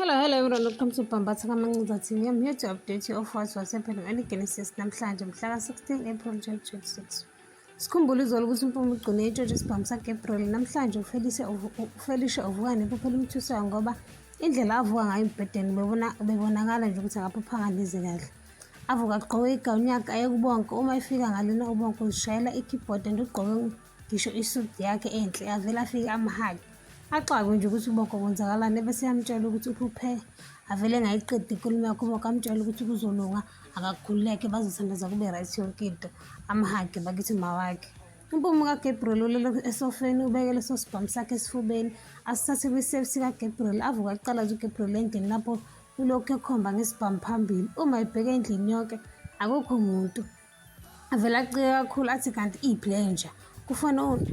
Hello everyone, welcome to Bambatha Kamancuza TV. I'm here to update you of what's happening on Genesis namhlanje mhla ka-16 April 2026. Sikhumbule izolo ukuthi uMpuma ugcine itshotshwe isibhamu sakhe-April. Namhlanje uFelicia uvukane kuphela umthusayo ngoba indlela avuka ngayo embhedeni bebonakala nje ukuthi akaphaphanga neze kahle. Avuka agqoke igawuni yakhe aye kuBonke. Uma efika ngalena uBonke uzishayela i-keyboard and ugqoke ngisho isuti yakhe enhle, avele afike amahage. Axakwe nje ukuthi uBonke kwenzakalani bese yamtshela ukuthi uphuphe avele ngayiqedi inkulumo yakhe. uBonke amtshela ukuthi kuzolunga akakhululeke bazothandaza kube right yonke into, amahage bakithi mawakhe. Umpuma kaGabriel ulele esofeni ubeke leso sibhamu sakhe esifubeni asithathe kwi-safe sikaGabriel. Avuka aqalaza uGabriel endlini lapho ulokhu ekhomba ngesibhamu phambili. Uma ebheke endlini yonke akukho muntu, avele acike kakhulu athi kanti iplenja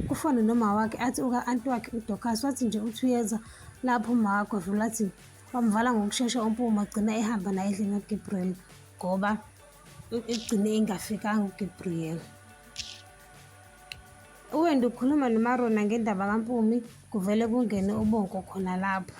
kufana noma wakhe athi uka-anti wakhe uDorcas. Wathi nje uthi uyeza lapho uma wakhe wavula athi wamvala ngokushesha uMpuma agcina ehamba naye endlini kaGabriel ngoba egcine engafikanga uGabriel. Uwenda ukhuluma noMarona ngendaba kaMpumi kuvele kungene uBonke khona lapho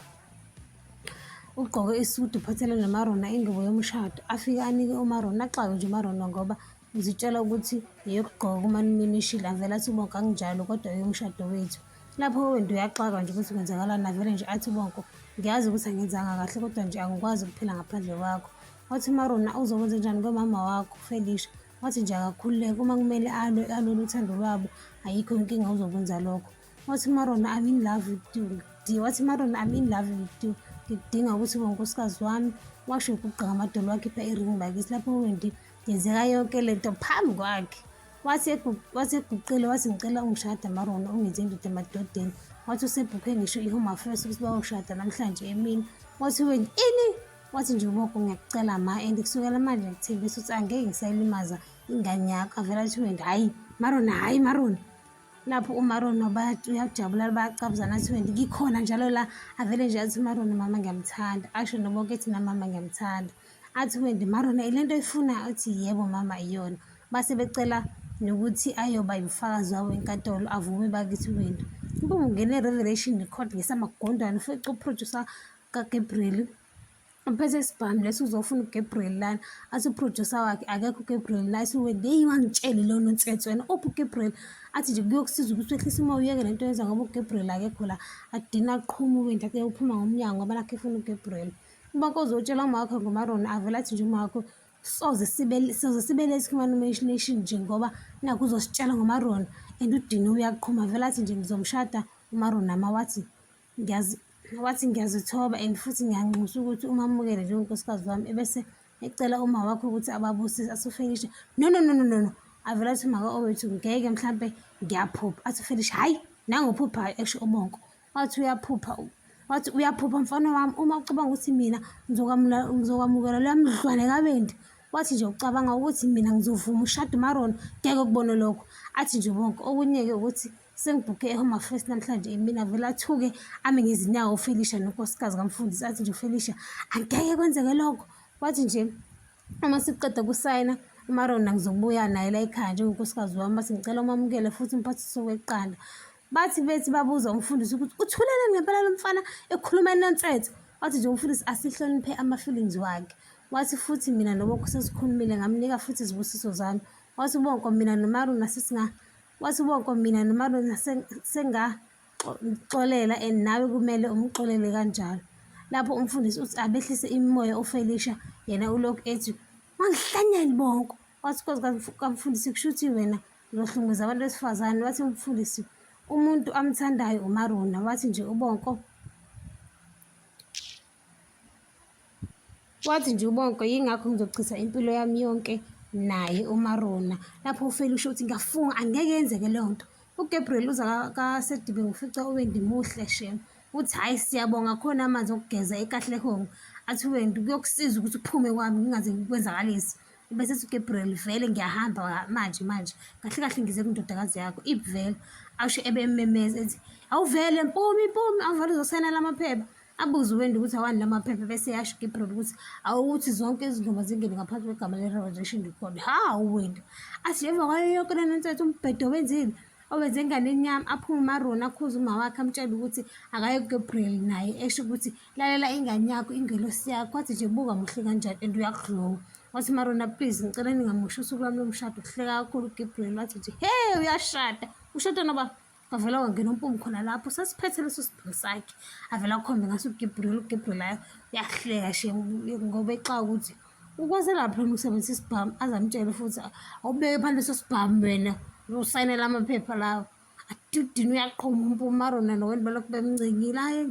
ugqoke isudu uphathelene noMarona ingubo yomshado. Afike anike uMarona, axayo nje uMarona ngoba uzitshela ukuthi eyokugqoka kumaninishile. Avele athi uBonke anginjalo kodwa eyomshado wethu. Lapho uwenda uyaxaka nje ukuthi kwenzakalani, avele nje athi uBonke ngiyazi ukuthi angenzanga kahle kodwa nje angikwazi ukuphila ngaphandle kwakho. Wathi uMarona uzokwenza njani ngomama wakho uFelicia? Wathi nje akakhululeke, uma kumele alwele uthando lwabo ayikho inkinga uzokwenza lokho. Wathi uMarona I'm in love with you. Wathi uMarona I'm in love with you, ngidinga ukuthi unkosikazi wami. Washo ukugqaka amadolo wakhipha i-ring bakithi. Lapho uWendi yenzeka yonke lento phambi kwakhe. Wathi eguqile wathi ngicela ungishada Marona, ungenze indoda emadodeni. Wathi usebhukhe ngisho i-home affairs ukuthi bayoshada namhlanje emini. Wathi uWendi ini? Wathi nje uBonke ngiyakucela and kusukela manje ngithembisa ukuthi angeke ngisayilimaza ingane yakho. Avele athi uWendi hayi Marona. Lapho uMarona uyajabula bayacabuzana athi uWendi ngikhona njalo la. Avele nje athi uMarona mama ngiyamthanda. Asho noBonke ethi na mama ngiyamthanda. Athi uWendi Marona ilento eyifunayo? Athi yebo mama iyona. Base becela nokuthi ayoba yimfakazi wawo enkantolo avume bakithi uWendi. Umpuma ungene e-Revelation Court ngesamagondwane ufica uproducer kaGabriel uphethe isibhamu lesi uzofuna uGabriel lana. Athi uproducer wakhe akekho uGabriel la. Athi uWendi heyi wangitsheli lo nontsetse wena uphi uGabriel? Athi nje kuyokusiza ukuthi wehlise uma uyeke lento yenza ngoba uGabriel akekho la. Adina aqhuma uWendi ake uphuma ngomnyango ngoba lakhe efuna uGabriel. UBonke uzotshela uma wakhe ngoMarona. Avele athi nje uma wakho soze sibe late kuma-nomination nje ngoba nakho uzositshela ngoMarona and udini uyaqhuma. Avele athi nje ngizomshada uMarona wathi ngiyazithoba and futhi ngiyanxusa ukuthi umamukele njengonkosikazi wami. Ebese ecela uma wakho ukuthi ababusise. Athi uFelicia no. Avele athi maka owethu ngeke mhlampe ngiyaphupha. Athi uFelicia hayi nangophuphayo esho uBonke. Wathi uyaphupha mfana wami uma ucabanga ukuthi mina ngizokwamukela loya mdlwane kaBendi. Wathi nje ucabanga ukuthi mina ngizovuma ushada uMarona? Ngeke ukubone lokho. Athi nje uBonke okunye-ke ukuthi sengibhukhe e-home affairs namhlanje emini. Avele athuke ame ngezinyawo uFelicia nonkosikazi kaMfundisi. Athi nje uFelicia angeke kwenzeke lokho. Wathi nje uma siqeda kusayina uMarona ngizobuya naye la ekhaya njengonkosikazi wami. Bathi ngicela umamukele futhi umphathise weqanda. Bethi babuza umfundisi ukuthi uthuleleni ngempela lo mfana ekhuluma nonsense. Wathi nje umfundisi asihloniphe ama-feelings wakhe. Wathi futhi mina noBonke sesikhulumile ngamnika futhi izibusiso zami. Wathi uBonke mina noMarona sengaxolela and nawe kumele umxolele kanjalo. Lapho umfundisi uthi abehlise imimoya uFelicia yena ulokhu ethi wangihlanyela Bonke. Wathi Nkosi kaMfundisi kusho ukuthi wena uzohlunguza abantu besifazane. Wathi umfundisi umuntu amthandayo uMarona. Wathi nje uBonke yingakho ngizochitha impilo yami yonke naye uMarona. Lapho uFelicia uthi ngafunga angeke yenzeke leyo nto. uGabriel uza kaSedibeng ufica uWendi muhle shem. Uthi hayi siyabonga khona amanzi okugeza eKatlehong. Athi uWendi kuyokusiza ukuthi uphume kwami ngingaze ngikwenzakalise. Bese ethi uGabriel vele ngiyahamba manje kahle ngize kundodakazi yakho ivele. Asho ebememeza ethi awuvele Mpumi awuvele uzosayina lamaphepha. Abuze uWendi ukuthi awani lamaphepha. Bese yasho uGabriel ukuthi awukuthi zonke izingoma zingene ngaphansi kwegama le-Revelation Record. Hawu Wendi athi emva kwayo yonke le nonsense umbhedo wenzile. owenze ingane enyama aphume uMarona akhuze uma wakhe amtshela ukuthi akaye kuGabriel naye esho ukuthi lalela ingane yakho ingelosi yakho wathi nje buka muhle kanjani and uyakudlowa wathi Marona please ngicela ningamushi usuku lwami lomshado kuhleka kakhulu uGabriel wathi nje hey uyashada ushada noba avela wangena uMpumi khona lapho sasiphethe leso sibhingi sakhe avela akhombe ngaso uGabriel uyahleka she ngoba exa ukuthi ukwazi lapho ukusebenzisa isibhamu azamtshela futhi awubeke phansi leso sibhamu wena usayinela amaphepha lawo adudini uyaqhuma uMpumi Marona nowena balokhu bemncengile hayi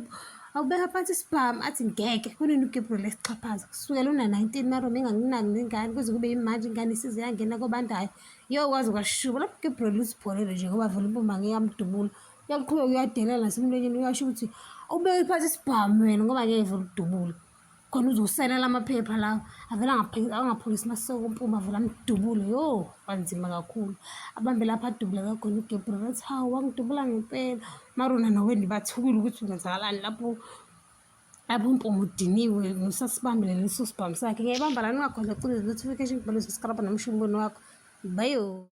awubeka phansi isibhamu athi ngeke kunini uGabriel esixhaphaza kusukela una-19 Marona enganginaki nengane kuze kube yimanje ingane isize yangena kobandayo yokwazi kwashuba lapho uGabriel uzipholele nje ngoba vele uMpumi angeke amdubula uyaqhubeka uyadelela nasemlonyeni uyasho ukuthi awubeke phansi isibhamu wena ngoba angeke vele udubule khona uzoselela amaphepha lawo avela angapholisi masoko uMpumi avela amdubule kwanzima kakhulu abambe lapho adubuleka khona uGabriel athi hawu wangidubula ngempela Marona nowena bathukile ukuthi ungenzakalani lapho uMpumi udiniwe nosasibambile leso sibhamu sakhe ngiyayibamba la ningakhohlwa ukucindezela notification bell subscribe nomsho umbono wakho bayo.